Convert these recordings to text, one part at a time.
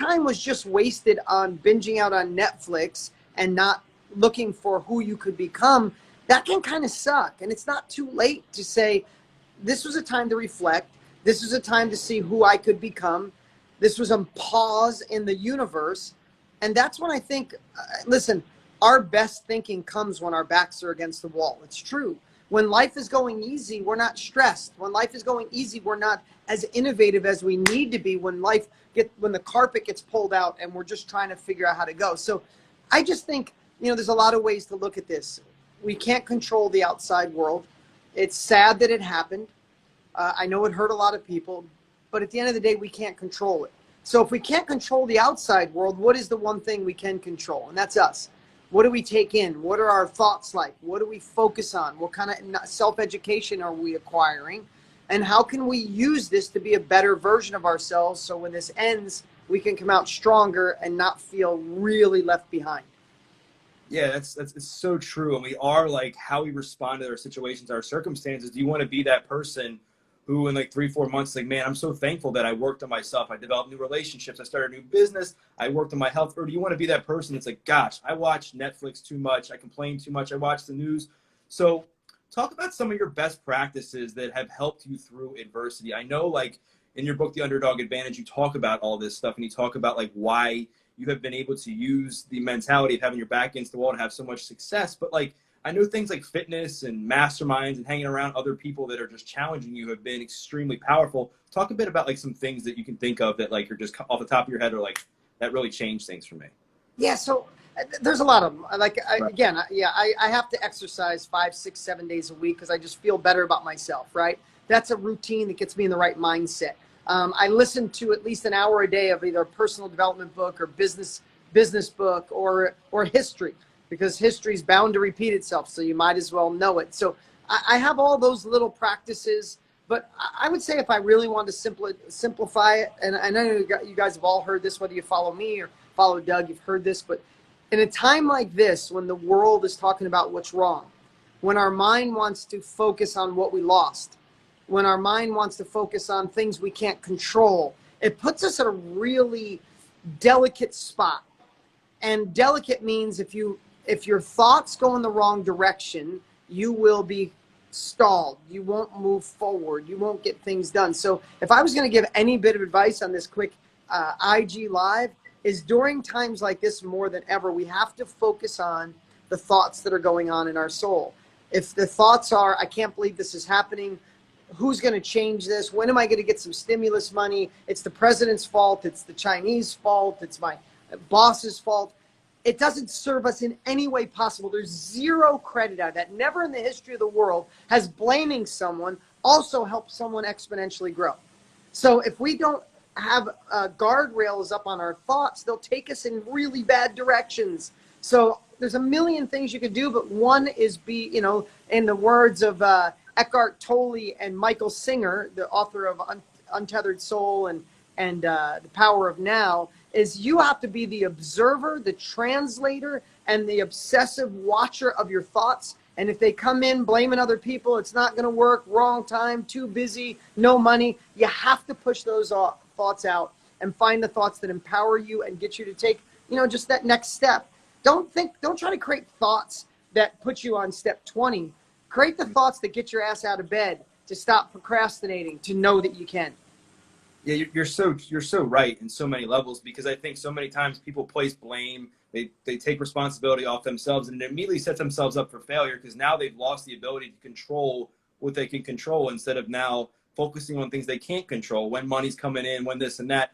time was just wasted on binging out on Netflix and not looking for who you could become, that can kind of suck. And it's not too late to say, this was a time to reflect. This was a time to see who I could become. This was a pause in the universe. And that's when I think, listen, our best thinking comes when our backs are against the wall. It's true. When life is going easy, we're not stressed. When life is going easy, we're not as innovative as we need to be when the carpet gets pulled out and we're just trying to figure out how to go. So I just think, there's a lot of ways to look at this. We can't control the outside world. It's sad that it happened. I know it hurt a lot of people, but at the end of the day, we can't control it. So if we can't control the outside world, what is the one thing we can control? And that's us. What do we take in? What are our thoughts like? What do we focus on? What kind of self-education are we acquiring? And how can we use this to be a better version of ourselves so when this ends, we can come out stronger and not feel really left behind? Yeah, it's so true. And we are like how we respond to our situations, our circumstances. Do you want to be that person who in like 3-4 months, like, man, I'm so thankful that I worked on myself. I developed new relationships. I started a new business. I worked on my health. Or do you want to be that person that's like, gosh, I watch Netflix too much. I complain too much. I watch the news. So talk about some of your best practices that have helped you through adversity. I know like in your book, The Underdog Advantage, you talk about all this stuff and you talk about like why you have been able to use the mentality of having your back against the wall to have so much success. But like, I know things like fitness and masterminds and hanging around other people that are just challenging you have been extremely powerful. Talk a bit about like some things that you can think of that like are just off the top of your head or like that really changed things for me. Yeah, so there's a lot of them. Like, I have to exercise 5, 6, 7 days a week because I just feel better about myself, right? That's a routine that gets me in the right mindset. I listen to at least an hour a day of either a personal development book or business book or history, because history is bound to repeat itself, so you might as well know it. So I have all those little practices, but I would say if I really want to simplify it, and I know you guys have all heard this, whether you follow me or follow Doug, you've heard this, but in a time like this, when the world is talking about what's wrong, when our mind wants to focus on what we lost, when our mind wants to focus on things we can't control, it puts us in a really delicate spot. And delicate means if your thoughts go in the wrong direction, you will be stalled. You won't move forward. You won't get things done. So if I was going to give any bit of advice on this quick IG live, is during times like this more than ever, we have to focus on the thoughts that are going on in our soul. If the thoughts are, I can't believe this is happening, who's going to change this? When am I going to get some stimulus money? It's the president's fault. It's the Chinese fault. It's my boss's fault. It doesn't serve us in any way possible. There's zero credit out of that. Never in the history of the world has blaming someone also helped someone exponentially grow. So if we don't have guardrails up on our thoughts, they'll take us in really bad directions. So there's a million things you could do, but one is in the words of Eckart Tolle and Michael Singer, the author of Untethered Soul and The Power of Now, is you have to be the observer, the translator, and the obsessive watcher of your thoughts. And if they come in blaming other people, it's not going to work, wrong time, too busy, no money, you have to push those thoughts out and find the thoughts that empower you and get you to take, just that next step. Don't try to create thoughts that put you on step 20. Create the thoughts that get your ass out of bed, to stop procrastinating, to know that you can. Yeah, you're so right in so many levels, because I think so many times people place blame, they take responsibility off themselves, and it immediately sets themselves up for failure, because now they've lost the ability to control what they can control instead of now focusing on things they can't control, when money's coming in, when this and that.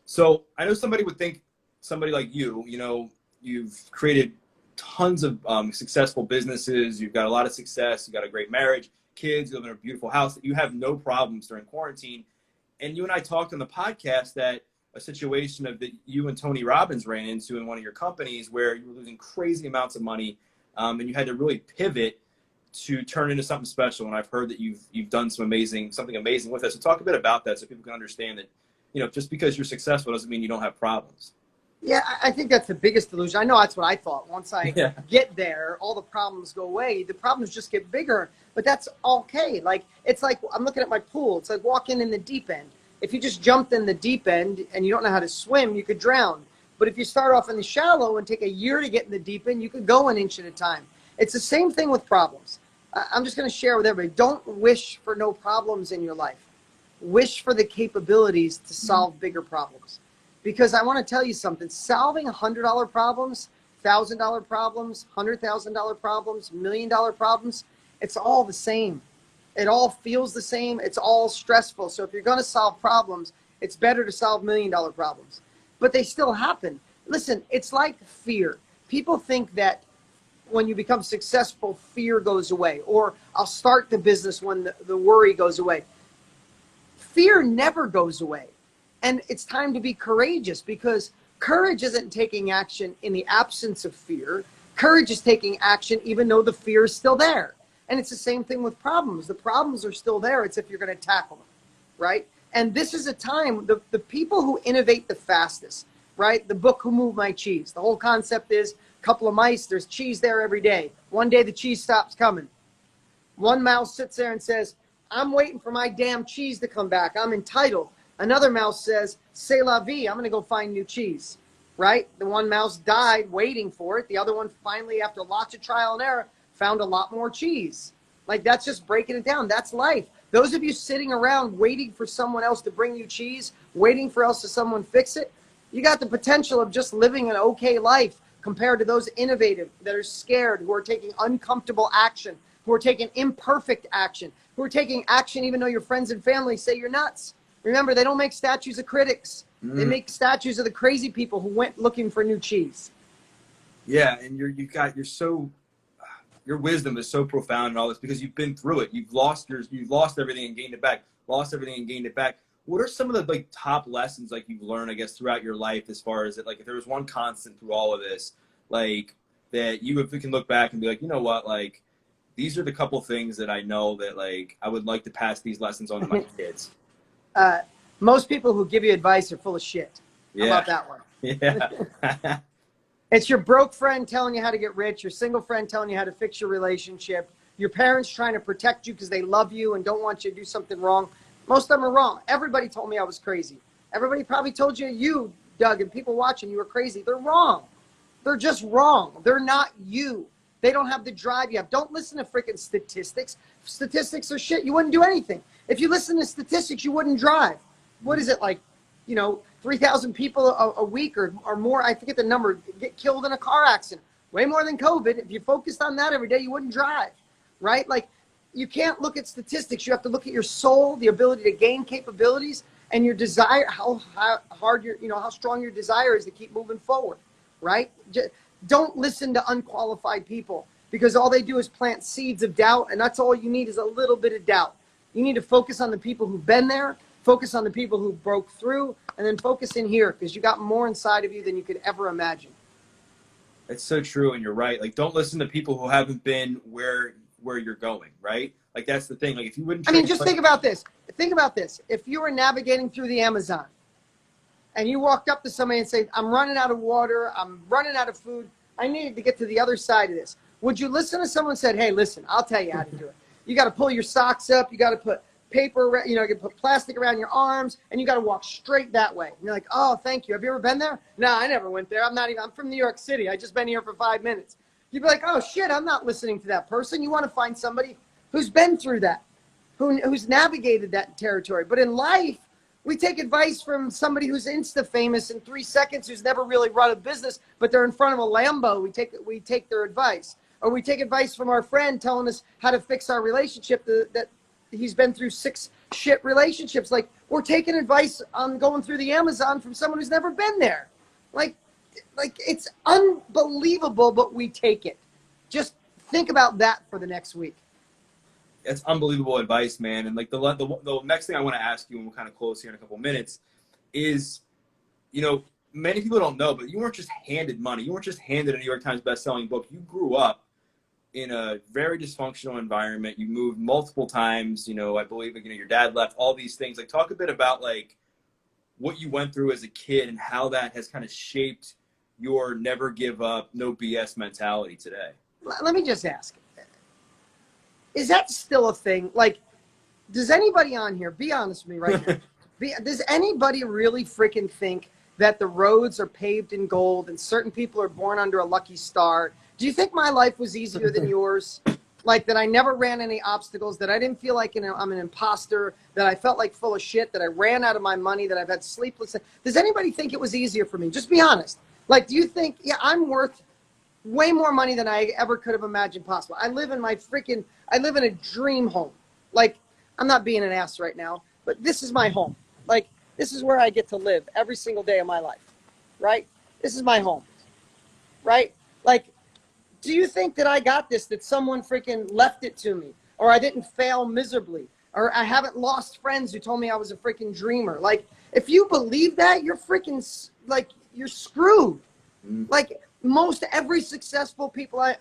So I know somebody would think, somebody like you, you've created tons of successful businesses, you've got a lot of success, you've got a great marriage, kids, you live in a beautiful house, that you have no problems during quarantine. And you and I talked on the podcast that a situation that you and Tony Robbins ran into in one of your companies, where you were losing crazy amounts of money, and you had to really pivot to turn into something special. And I've heard that you've done something amazing with that. So talk a bit about that so people can understand that, just because you're successful doesn't mean you don't have problems. Yeah, I think that's the biggest illusion. I know that's what I thought. Once I get there, all the problems go away. The problems just get bigger, but that's okay. Like, it's like, I'm looking at my pool. It's like walking in the deep end. If you just jumped in the deep end and you don't know how to swim, you could drown. But if you start off in the shallow and take a year to get in the deep end, you could go an inch at a time. It's the same thing with problems. I'm just going to share with everybody. Don't wish for no problems in your life. Wish for the capabilities to solve bigger problems. Because I want to tell you something. Solving $100 problems, $1,000 problems, $100,000 problems, $1 million problems, it's all the same. It all feels the same. It's all stressful. So if you're going to solve problems, it's better to solve $1 million problems. But they still happen. Listen, it's like fear. People think that when you become successful, fear goes away. Or I'll start the business when the worry goes away. Fear never goes away. And it's time to be courageous, because courage isn't taking action in the absence of fear. Courage is taking action even though the fear is still there. And it's the same thing with problems. The problems are still there. It's if you're going to tackle them, right? And this is a time, the people who innovate the fastest, right? The book, Who Moved My Cheese? The whole concept is a couple of mice, there's cheese there every day. One day the cheese stops coming. One mouse sits there and says, I'm waiting for my damn cheese to come back. I'm entitled. Another mouse says, c'est la vie, I'm going to go find new cheese, right? The one mouse died waiting for it. The other one finally, after lots of trial and error, found a lot more cheese. Like, that's just breaking it down. That's life. Those of you sitting around waiting for someone else to bring you cheese, waiting for someone fix it, you got the potential of just living an okay life compared to those innovative that are scared, who are taking uncomfortable action, who are taking imperfect action, who are taking action even though your friends and family say you're nuts. Remember, they don't make statues of critics. They make statues of the crazy people who went looking for new cheese. Yeah, and your wisdom is so profound in all this, because you've been through it. You've lost everything and gained it back. Lost everything and gained it back. What are some of the top lessons you've learned, I guess, throughout your life, as far as if there was one constant through all of this, that if we can look back and be you know what, these are the couple things that I know that I would like to pass these lessons on to my kids. Most people who give you advice are full of shit. Yeah. How about that one? Yeah. It's your broke friend telling you how to get rich, your single friend telling you how to fix your relationship, your parents trying to protect you because they love you and don't want you to do something wrong. Most of them are wrong. Everybody told me I was crazy. Everybody probably told you, Doug, and people watching, you were crazy. They're wrong. They're just wrong. They're not you. They don't have the drive you have. Don't listen to freaking statistics. Statistics are shit. You wouldn't do anything. If you listen to statistics, you wouldn't drive. What is it, 3,000 people a week or more, I forget the number, get killed in a car accident. Way more than COVID. If you focused on that every day, you wouldn't drive, right? You can't look at statistics. You have to look at your soul, the ability to gain capabilities, and your desire, how strong your desire is to keep moving forward, right? Don't listen to unqualified people, because all they do is plant seeds of doubt, and that's all you need is a little bit of doubt. You need to focus on the people who've been there, focus on the people who broke through, and then focus in here, because you got more inside of you than you could ever imagine. It's so true, and you're right. Don't listen to people who haven't been where you're going, right? That's the thing. If you wouldn't. Just think about this. Think about this. If you were navigating through the Amazon, and you walked up to somebody and said, I'm running out of water, I'm running out of food, I needed to get to the other side of this. Would you listen to someone who said, hey, listen, I'll tell you how to do it. You got to pull your socks up, you got to put paper, you can put plastic around your arms, and you got to walk straight that way. And you're like, oh, thank you. Have you ever been there? No, I never went there. I'm from New York City. I just been here for 5 minutes. You'd be like, oh shit, I'm not listening to that person. You want to find somebody who's been through that, who's navigated that territory. But in life, we take advice from somebody who's Insta famous in 3 seconds, who's never really run a business, but they're in front of a Lambo. We take their advice. Or we take advice from our friend telling us how to fix our relationship that he's been through 6 shit relationships. We're taking advice on going through the Amazon from someone who's never been there. It's unbelievable, but we take it. Just think about that for the next week. It's unbelievable advice, man. And the next thing I want to ask you, and we'll kind of close here in a couple minutes, is, many people don't know, but you weren't just handed money. You weren't just handed a New York Times best-selling book. You grew up in a very dysfunctional environment. You moved multiple times. I believe, your dad left, all these things. Talk a bit about what you went through as a kid and how that has kind of shaped your never give up, no BS mentality today. Let me just ask, is that still a thing? Does anybody on here, be honest with me right now, Does anybody really freaking think that the roads are paved in gold and certain people are born under a lucky star? Do you think my life was easier than yours? Like that I never ran any obstacles, that I didn't feel like I'm an imposter, that I felt like full of shit, that I ran out of my money, that I've had sleepless. Does anybody think it was easier for me? Just be honest. Like, do you think, yeah, I'm worth way more money than I ever could have imagined possible. I live in a dream home. Like, I'm not being an ass right now, but this is my home. Like, this is where I get to live every single day of my life, right? This is my home, right? Like, do you think that I got this, that someone freaking left it to me, or I didn't fail miserably, or I haven't lost friends who told me I was a freaking dreamer? Like, if you believe that, you're freaking, like, you're screwed. Like, most every successful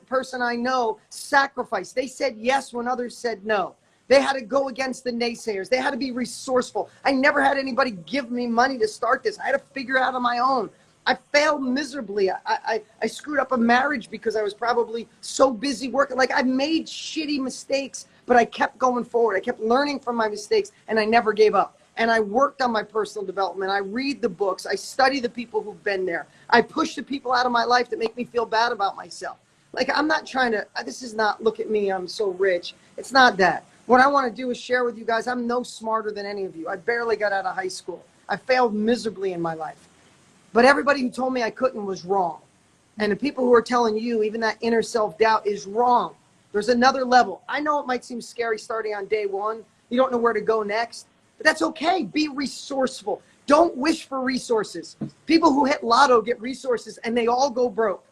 person I know sacrificed. They said yes when others said no. They had to go against the naysayers. They had to be resourceful. I never had anybody give me money to start this. I had to figure it out on my own. I failed miserably. I screwed up a marriage because I was probably so busy working. Like, I made shitty mistakes, but I kept going forward. I kept learning from my mistakes, and I never gave up. And I worked on my personal development. I read the books. I study the people who've been there. I push the people out of my life that make me feel bad about myself. Like, I'm not trying to, this is not, look at me, I'm so rich. It's not that. What I want to do is share with you guys, I'm no smarter than any of you. I barely got out of high school. I failed miserably in my life. But everybody who told me I couldn't was wrong. And the people who are telling you, even that inner self-doubt is wrong. There's another level. I know it might seem scary starting on day one. You don't know where to go next. But that's okay. Be resourceful. Don't wish for resources. People who hit lotto get resources and they all go broke.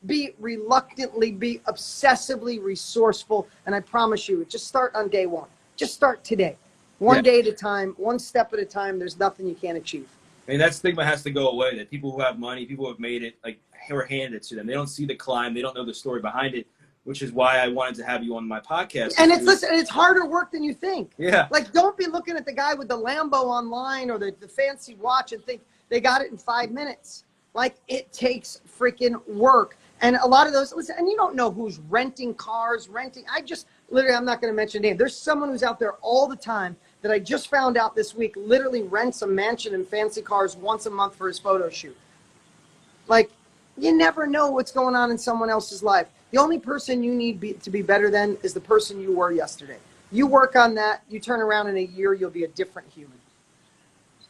Be obsessively resourceful. And I promise you, just start on day one. Just start today. One day at a time, one step at a time. There's nothing you can't achieve. I mean, that stigma has to go away, that people who have money, people who have made it, like, were handed to them. They don't see the climb. They don't know the story behind it, which is why I wanted to have you on my podcast. And it's harder work than you think. Yeah. Like, don't be looking at the guy with the Lambo online or the fancy watch and think they got it in 5 minutes. Like, it takes freaking work. And a lot of those, listen, and you don't know who's renting cars, literally, I'm not going to mention names. There's someone who's out there all the time that I just found out this week literally rents a mansion and fancy cars once a month for his photo shoot. Like, you never know what's going on in someone else's life. The only person you need to be better than is the person you were yesterday. You work on that, you turn around in a year, you'll be a different human.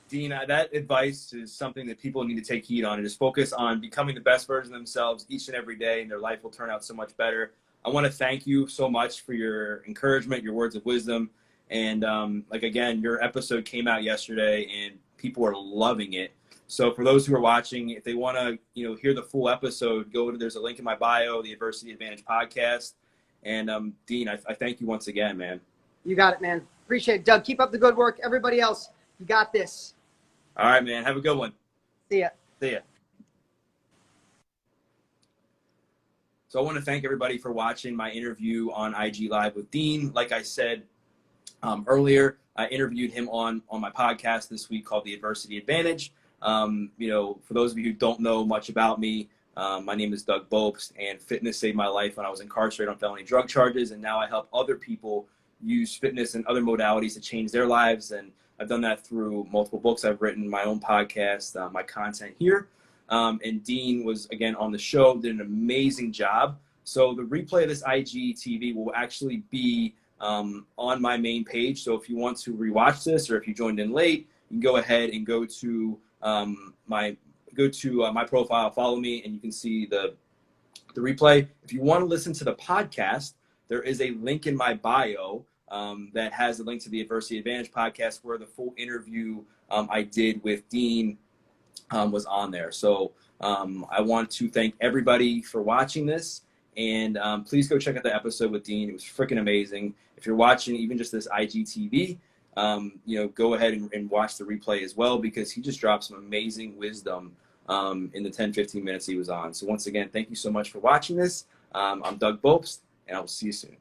Dean, that advice is something that people need to take heed on and just focus on becoming the best version of themselves each and every day, and their life will turn out so much better. I want to thank you so much for your encouragement, your words of wisdom. And like, again, your episode came out yesterday and people are loving it. So for those who are watching, if they want to, hear the full episode, there's a link in my bio, the Adversity Advantage podcast. And Dean, I thank you once again, man. You got it, man. Appreciate it, Doug. Keep up the good work. Everybody else, you got this. All right, man. Have a good one. See ya. See ya. So I want to thank everybody for watching my interview on IG Live with Dean. Like I said earlier, I interviewed him on my podcast this week called The Adversity Advantage. For those of you who don't know much about me, my name is 𝑾𝒐𝒓𝒍𝒅, and fitness saved my life when I was incarcerated on felony drug charges. And now I help other people use fitness and other modalities to change their lives. And I've done that through multiple books I've written, my own podcast, my content here. And Dean was, again, on the show, did an amazing job. So the replay of this IGTV will actually be on my main page. So if you want to rewatch this, or if you joined in late, you can go ahead and go to my profile, follow me, and you can see the replay. If you want to listen to the podcast, there is a link in my bio that has a link to the Adversity Advantage podcast, where the full interview I did with Dean was on there. So I want to thank everybody for watching this, and please go check out the episode with Dean. It was freaking amazing. If you're watching even just this IGTV, go ahead and watch the replay as well, because he just dropped some amazing wisdom in the 10-15 minutes he was on. So once again, thank you so much for watching this. I'm 𝑾𝒐𝒓𝒍𝒅, and I will see you soon.